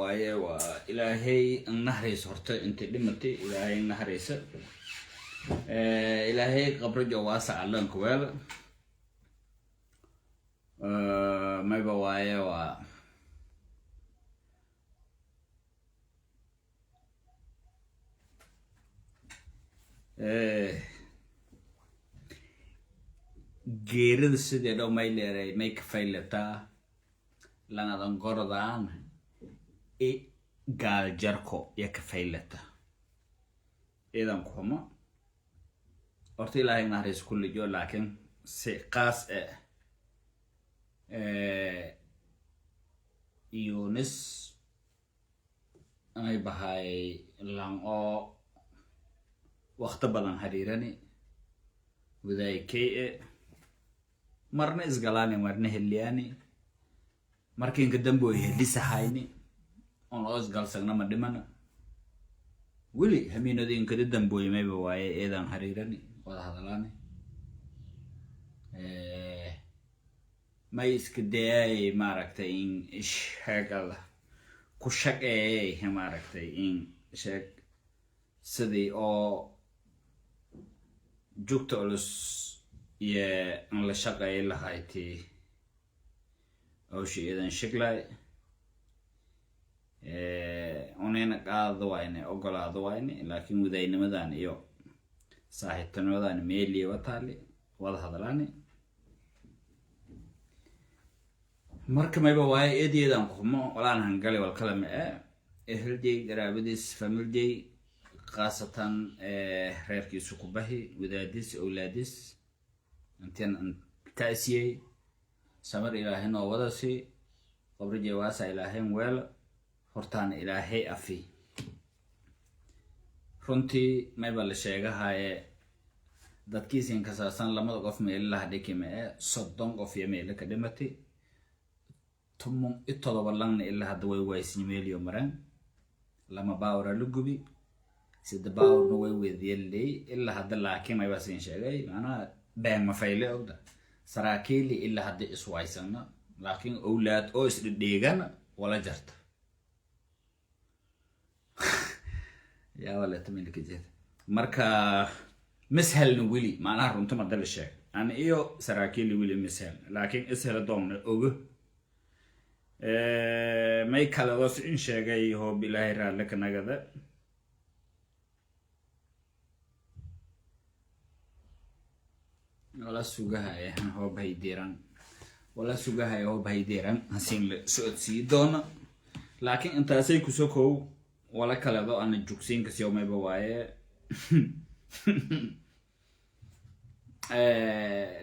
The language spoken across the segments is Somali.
بوايه وإلهي النهر صرت أنت لمتي إلهي النهر يسر إلهي قبر جواسع لنا كويل ما بوايه geerida sideedoo may leeray may ka faylataa lanadan gorodaan gaal jarko ya ka faylata idan kuma horta ilaahay naxariis kulli joo laakiin si qaas Yunus ay bahay lang oo waqti badan xiriirani wadaykay marna isgalaani marna heliyani markiin ka dambo helisahayni on isgalsagna ma dhimana wili hamiinadin ka dambo yimay waaye eedan xiriirani wada hadalaani ma iska day maaragtay in shaqal ku shaqeeyay maaragtay in shaq sidii oo joogto culus iyo in la shaqeeyo lahayti oo shiidan shaglay onena qaado wayne ogolaado wayne laakiin wadaynimadan iyo saaxiibtinimadan meeli wataali wada hadalaani marka mayba waay eedeedan kuma walaan hangali wal kala ma ehelday garaabadiis familday qaasatan reerkiisu ku bahi wadaadis awlaadis intaan taasiyay samar ilaahay noo wada si qabri jawaasa ilaahay weel hortaan ilaahay afi runtii mayba la sheegahay dadkiisin ka saasan lamada qof meel la dhikime 30 qof yimeel ka dhimatay tumun itodoba langna ilaa hadda way waysin meeliyo maran lama baawra lugubi sida baawrna way weediyay ilaa hadda laakiin ay wasin sheegay ana baan ma fayle ogda saraakiil ilaa hadda iswaysana laakiin awlaad oo isdheegan wala jarta yaa wala tamil kajid marka mishalna wili maana runta ma dal sheeg aan iyo saraakiil wili mishal laakiin ishal doona ogo may kala dos in sheegay hoob ilaahay raale ka nagada wala sugahay hoob haydiran hasin la socodsi doona laakiin intaasay ku soo koow wala kala do aan jugsiin ka soo mayba waaye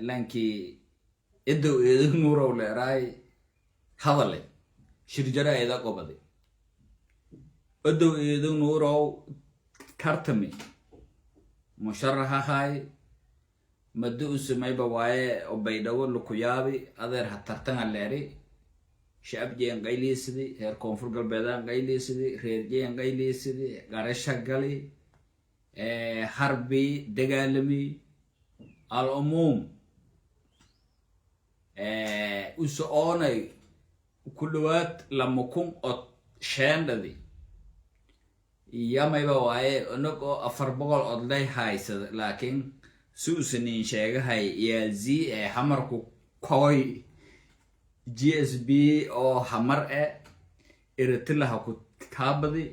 lanki edo nuuro leeray hadale shirjara ida qobade edo nuuro kartami musharaha hay madu usmayba waaye oo baydawo ku yaabi adeer hatartan leeri shacab jeen qayliisidi heer koonfur galbeedaan qayliisidi reer jeen qayliisidi garasha gali harbi dagaalami al umum usoonay kulwaad lamakun od sheendadi yamayba waaye onago 400 od lay haysada laakiin suusanin sheegahay yazi hamarku koy GSB oo hamar irtilaha ku kaabadi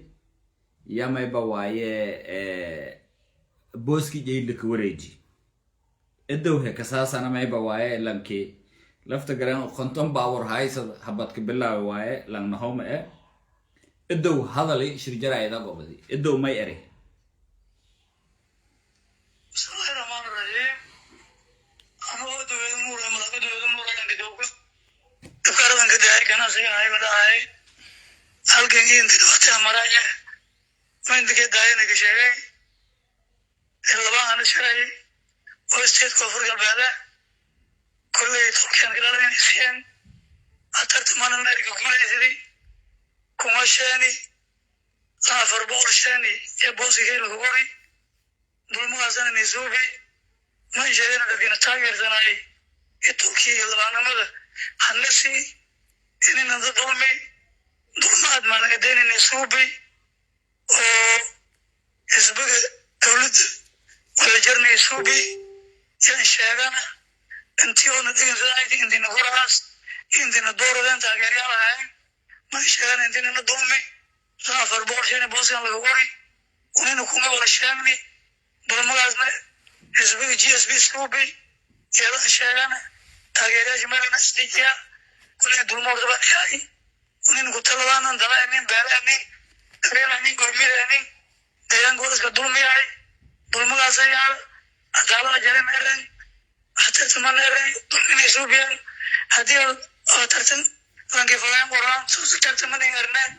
yamayba waaye booski jeelka wareeji edowhe kasaasana mayba waaye lanki lafta garan qonton baawar haysa habadka bilaa waaye langna home edow hadali shirjara ida qobadi edow may ere halkan inta waqti maraya ma inta daayana ka sheegay ilaa sharay oo state koonfur galbeed kulay turkiyan ilaalinay seen atarta mana America guuleysay kuma sheeni safar boorshani ee boosiga lagu qori dulmaasan nisuubi ma sheegana dadkina taageersanay ee turkiya labaanamada hanasi inna dulmi dulmaad maa laga daynayna suubi oo xisbiga dowladda wala jarnay suubi yaan sheegana intii oona dhigansadaayti intina furahaas intina dooradeen taageeryaal ahayn ma sheegana intina na dulmi saa afar boqol shan booskan laga qori unina kuma wala sheegni dulmadaasna xisbiga GSB suubi yeelan sheegana taageeryaasha meelana isdejiya kulli dulmood daba dhiyaay unina ku taladaanan dalaanin beelaanin kareelanin gormidanin deegaan gooliska dulmiyaay dulmadaasa yaal cadaalada jare meeren tartan meeren dulminay suubiyaan haddii tartan lankifalaan qoraan tartan manin erneen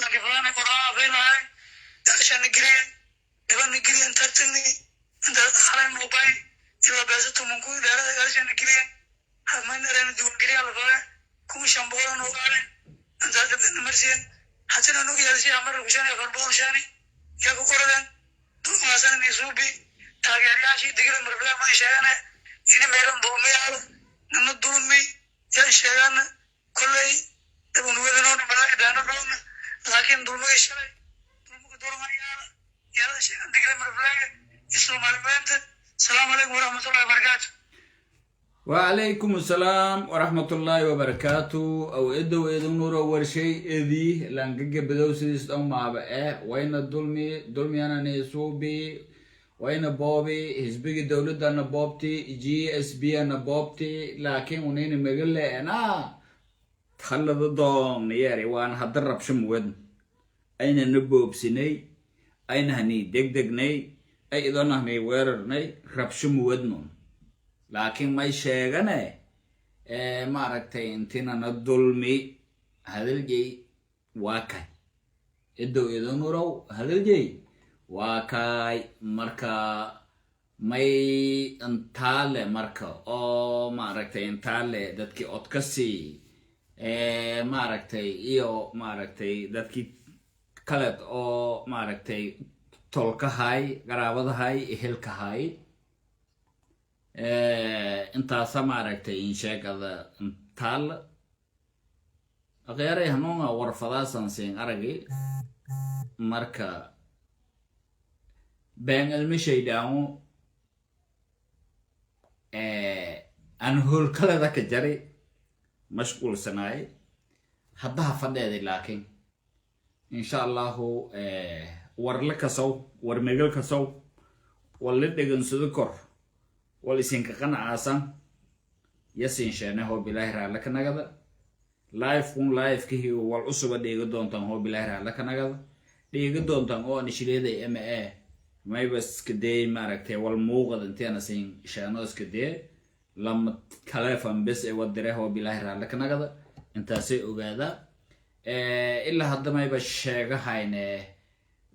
lankifalaan qoraan afaynahay daashana geliyan dhibana geliyan tartani intaas xalan mobay ilaa beesa tumanku dheerada daashana geliyan hamayna reena duwan geliyan lafaa kuma shambolan ogaalen intaas dabana marsiyan hatana nugu yeelsi amar kushan afar boqol shani yaku qoradan dulmadaasana ni suubi taageeryaashii digila marfilaa ma sheegana ini meelan dulmiyaal nana dulmi yaan sheegana kolley dabanwadanoona malaa daana dhowna laakiin dulmiga shalay dulmiga dulmayaala yaalada sheegan digila marfilaaga isloomaalimeenta asalaamu calaykum waraxmatullahi wabarakaatu وعليكم السلام ورحمة الله وبركاته أو إدو نور ورشي إذي لانجج بدو سيست أم مع بقى وين الدلمي أنا نيسوبي وين بوبي حزبي الدولة أنا بوبتي GSB أنا بوبتي لكن ونين مجلة أنا تخلى ضدهم نياري وأنا هدرب شمود أين نبوب سني أين هني دق ني أي إذا نهني وير ني رب شمودنون لكن ما يشيغني ما ركتي انتنا ندلمي هذا الجي واكاي إدو نورو هذا الجي واكاي مركا ماي انتالي مركا او ما ركتي انتالي دادكي اوتكسي ما ركتي ايو ما ركتي دادكي كالت او ما ركتي تولكا هاي قرابة هاي إهلكا هاي intaasa maaragtay insheegada intaal aqyaaray hanuunga warfadaasan siin aragay marka been ilmishaydhaamo aan howlkaleda ka jaray mashquulsanaay haddaha fadheeday laakiin insha allahu warla kasow war megal kasow walla dhegansado kor والإسنك قناعاسا يسين شانه هو بلاهر على كنغدا لايف كون لايف كي والعصبة ديغا دونتان هو بلاهر على كنغدا ديغا دونتان او نشيليدا ام اي ما يبس كدي ماركتي والموغد انتيانا سين شانوس كدي لما كلافن بس ودره هو بلاهر على كنغدا انتا سي اوغادا إلا هدا ما يبس شاقا هاينه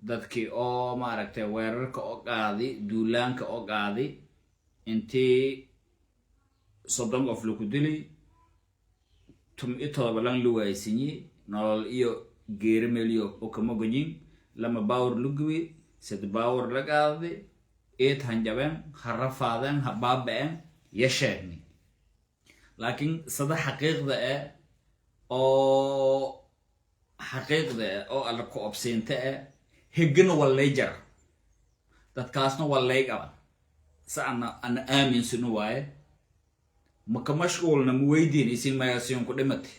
دادكي او ماركتي ويررك او قادي دولانك او قادي intii soddon qof lagu dilay todoba lan lu waaysinyi nolol iyo geeri meeliyo oo kama goyin lama baawar lugubi sad baawar la qaaday eed hanjaben harafaadeen habaabeen yasheegni laakiin sada xaqiiqda oo alla ku obseenta higna walay jar dadkaasna walay qaba سأنا آمن سنواي مكمشغول نمويدين يسين ما يسيون كدمتي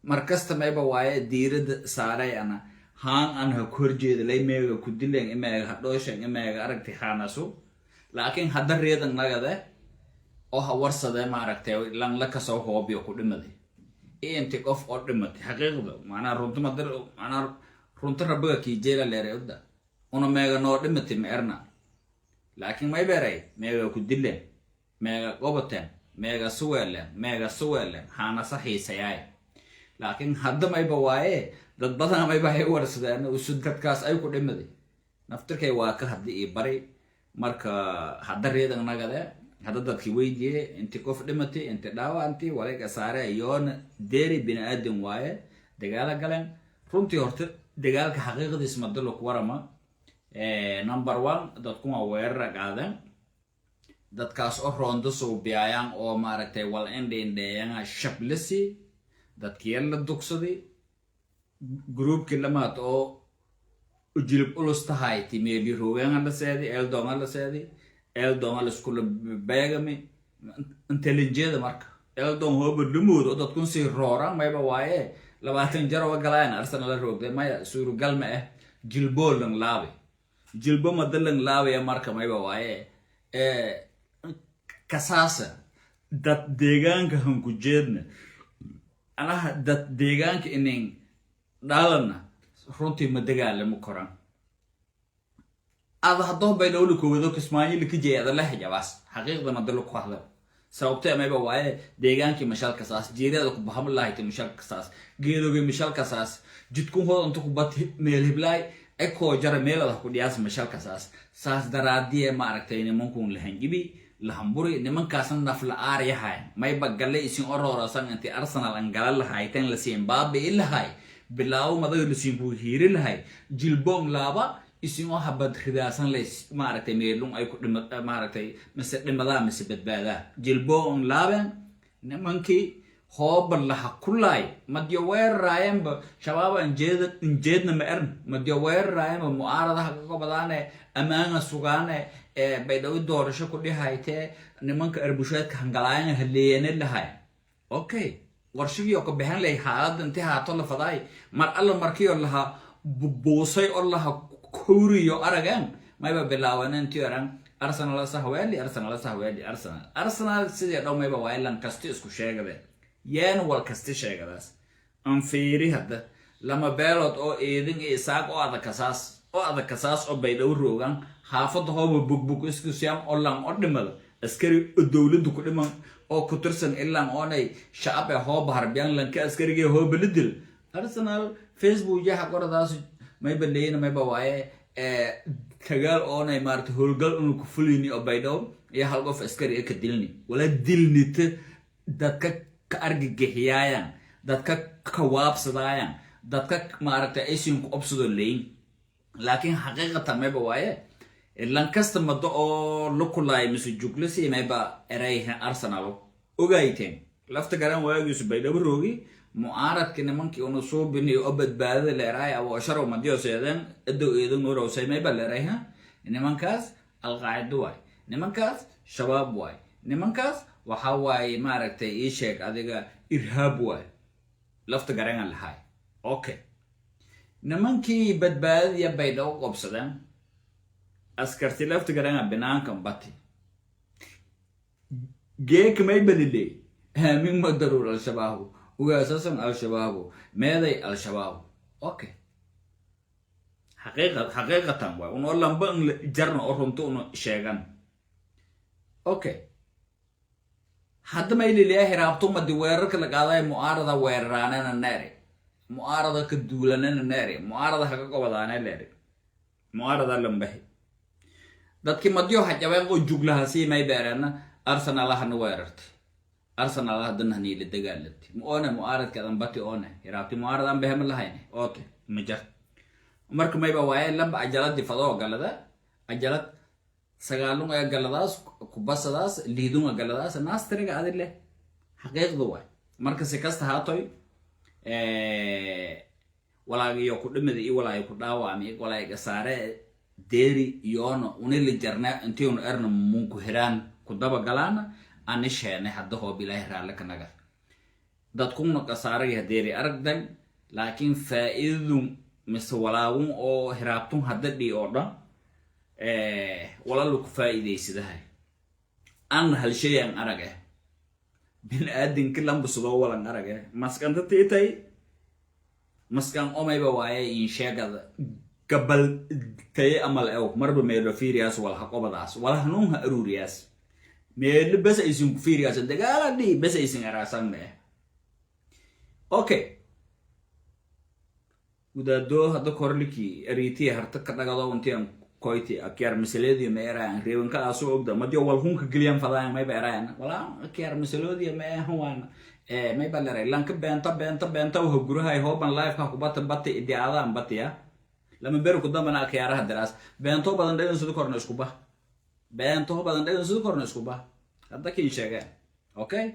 مركزت ما يبا واي ديرد ساري أنا هان أنها كورجيد لي ميغا كدلين إميغا هدوشن إميغا أركتي خانسو لكن هذا ريدن نغدا أو هورسا دا ما أركتي لان لكسو هو بيو كدمتي إيه انتك أوف أردمتي حقيقة معنا رونت مدر معنا رونت ربغا كي جيلا ليري ودا أنا ميغا نور دمتي ميرنا لكن ما يبري ميغا كدلين ميغا قبطين ميغا سوالين هانا صحي سياي لكن هذا ما يبواي dad badan ma ibahay warsadaan oo sudadkaas ay ku dhimade naftirkay waa ka hadii bari marka hadareedan nagada hada dadkii weydiye inta qof dhimatay inta dhaawantii walaga saare ayoon deeri bini'aadan waaye dagaal galan runtii horta dagaalka xaqiiqadiis ma dalo ku warama number 1 dadku waa weerar qaadan dadkaas oo rondo soo biyayaan oo maaragtay wal endeen deeyana shablisi dadkii la dugsaday جروب كلمات أو جلب أولوس تهايتي ميلي روغان على سادي إلدون على سادي إلدون على سكول باغامي انت لنجيد مارك إلدون هو بدمود أو تكون سي روران ما يبقى وايه لباتن جرى وقلاين أرسنال روغ دي ما سورو قلمة جلبول لن لاوي جلبو مدلن لاوي يا مارك ما يبقى وايه كساسة دات ديغانك هنكو جيدنا أنا دات ديغانك إنين دالنا runtii ma dagaalamo koran ada haddoo baydhowli koodo kismaayo lika jeeda la xijabaas xaqiiqdana dalo ku hadlo sababtee mayba waaye deegaankii mashalka saas jeerada ku baham lahayd mashalka saas geedoge mashalka saas jidku hodantu ku bat meel hiblay ay ko jara meelada ku dhiyaas mashalka saas daraadiye ma aragtay nimankun lahan jibi lahamburi nimankaasan nafla aariyahay mayba galle isin ororosan intii Arsenal an galal lahaytan la siin baabi ilahay bilaw madaga lusin ku hiiri lahay jilbong laaba isin oo habad khidaasan leys ma aragtay meelun ay ku dhimad ma aragtay mise dhimada mise badbaada jilbong laaban nimankii hooban laha kulay madyo weerarayeen ba shabaaba injeedna ma erin madyo weerarayeen ba mu'aaradaha ka badane amaana sugaane baydaw doorasho ku dhihaytee nimanka arbushaadka hangalaayeen haleeyeen lahay okay warshigii ka bixin lay xaalad intii haato la faday mar alla markii laha buusay oo laha kuuriyo aragan mayba bilaawan intii aran Arsenal sidii dhaw mayba waa ilan kasti isku sheegade yeen wal kasti sheegadaas aan fiiri hadda lama beelod oo eedin isaaq oo adag kasaas oo baydaw roogan xaafad hooba bugbug isku siyam oo lan oo dhimada askari dawladdu ku dhiman oo ku tirsan ilaan oonay shacab ah hooba harbiyan lanka askarige hooba lidil Arsenal Facebook jaha qoradaas mayba leeyna mayba waaye kagaal oonay maarta howlgal uu ku fulini oo baydaw iyo hal qof askari ka dilni wala dilnita dadka ka argagixiyayaan dadka ka waabsadayaan dadka maarta aysin ku obsado leeyin laakiin xaqiiqatan mayba waaye lankasta mado oo lukulay misu juglasi mayba erayha Arsenal ogayteen lafta garan waagiisu baydaw roogi mu'aaradka nimankii uu soo bini oo badbaadada leeray oo sharo madiyo seedan eedo noro say mayba leerayha nimankaas alqaacida way nimankaas shabaab way nimankaas waxa way maaragtay ii sheeg adiga irhaab way lafta garan lahay okay nimankii badbaadada baydaw qobsadaan askarti lafta garan banaankan bati geek mayba lilay min madarur al-shabaab وأساساً الشباب ماذا الشباب أوكي حقيقة ونقول لهم بقى جرنا أرهمتون شيئاً أوكي حتى ما يلي ليه رابطون ما دويرك لقاضي معارضة ويرانين الناري معارضة كدولانين الناري معارضة حقيقة وضعانين الناري معارضة لنبهي dadkii madyo xajabeen oo juglaha si may beerana Arsenal ah nuweerarti Arsenal hadana ni dagaalati moona mu'aaradka dambati oona yaraabti mu'aaradan behem lahayn oote majar marka mayba waay laba ajalad fadoo galada ajalad sagaalun ay galadaas ku basadaas liidun galadaas naastriga adile xaqiiqdu way marka si kasta haatoy walaagiyo ku dhimid iyo walaay ku dhaawamay walaay gasaare deeri yoono unili jarna intii uu erna munku hiraan ku daba galana anishene hadda hoo bilaahi raalka naga dadkuna qasaaraya deeri aragdan laakiin faa'iidu mis walaawun oo hiraabtun hadda dhii oo dhan walaal ku faa'iideysidahay an hal shay aan aragay bin aadin kilam busdo walan aragay maskanta tiitay maskan omayba waaye in sheegada gabal tay amal ew marba meelo fiiriyaas wala haqobadaas wala hanuun ha aruriyaas meel bas aysan ku fiiriyaas dagaaladi bas aysan araasan me okay ودادو هذا كورلكي أريتي هرتك كناقضا وانتيان كويتي أكيار مسلودي ما يران ريون كلا سوق ده ما ديو والهون كجليان فضايا ما يبران ولا أكيار مسلودي ما هو أنا ما يبلر لان كبنتا وهو جروها هو بن لايف كوبات باتي إدي عظام باتيا لما بيرو قدام أنا أكيارها الدراس بنتو بدن ده ينسد كورنس كوبا بنتو بدن ده ينسد كورنس كوبا هذا كين شيء أوكي